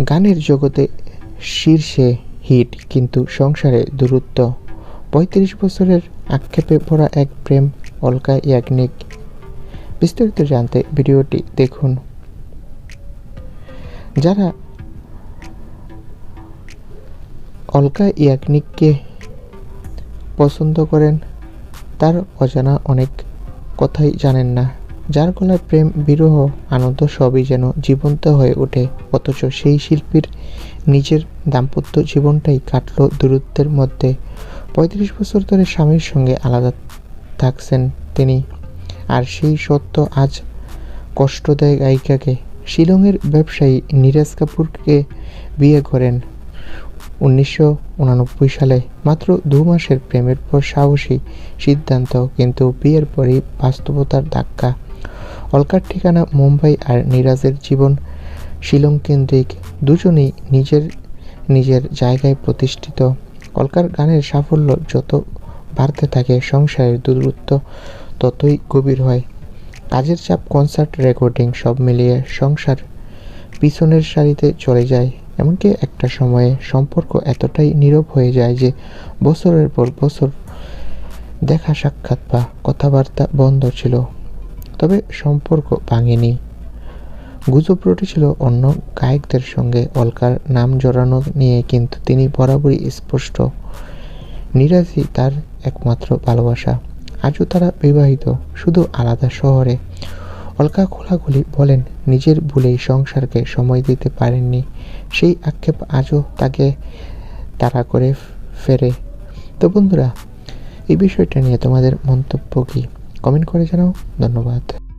গানের জগতে শীর্ষে হিট, কিন্তু সংসারে দূরত্ব। ৩৫ বছরের আক্ষেপে ভরা এক প্রেম, অলকা ইয়াগনিক। বিস্তারিত জানতে ভিডিওটি দেখুন। যারা অলকা ইয়াগনিককে পছন্দ করেন তার অজানা অনেক কথাই জানেন না। যার গলায় প্রেম, বিরহ, আনন্দ সবই যেন জীবন্ত হয়ে ওঠে, অথচ সেই শিল্পীর নিজের দাম্পত্য জীবনটাই কাটল দূরত্বের মধ্যে। ৩৫ বছর ধরে স্বামীর সঙ্গে আলাদা থাকছেন তিনি, আর সেই সত্য আজ কষ্ট দেয় গায়িকাকে। শিলংয়ের ব্যবসায়ী নীরজ কাপুরকে বিয়ে করেন ১৯৮৯ সালে। মাত্র ২ মাসের প্রেমের পর সাহসী সিদ্ধান্ত, কিন্তু বিয়ের পরই বাস্তবতার ধাক্কা। অলকার ঠিকানা মুম্বাই আর নীরজের জীবন শিলং কেন্দ্রিক। দুজনেই নিজের নিজের জায়গায় প্রতিষ্ঠিত। অলকার গানের সাফল্য যত বাড়তে থাকে, সংসারের দূরত্ব ততই গভীর হয়। কাজের চাপ, কনসার্ট, রেকর্ডিং সব মিলিয়ে সংসার পিছনের সারিতে চলে যায়। এমনকি একটা সময়ে সম্পর্ক এতটাই নীরব হয়ে যায় যে বছরের পর বছর দেখা সাক্ষাৎ বা কথাবার্তা বন্ধ ছিল। তবে সম্পর্ক ভাঙেনি। গুজব রটেছিল অন্য গায়কদের সঙ্গে অলকার নাম জড়ানো নিয়ে, কিন্তু তিনি বরাবরই স্পষ্ট, নীরজই তার একমাত্র ভালোবাসা। আজও তারা বিবাহিত, শুধু আলাদা শহরে। অলকা খোলাখুলি বলেন, নিজের ভুলেই সংসারকে সময় দিতে পারেননি। সেই আক্ষেপ আজও তাকে তাড়া করে ফেরে। তো বন্ধুরা, এই বিষয়টা নিয়ে তোমাদের মন্তব্য কি? কমেন্ট করে জানাও। ধন্যবাদ।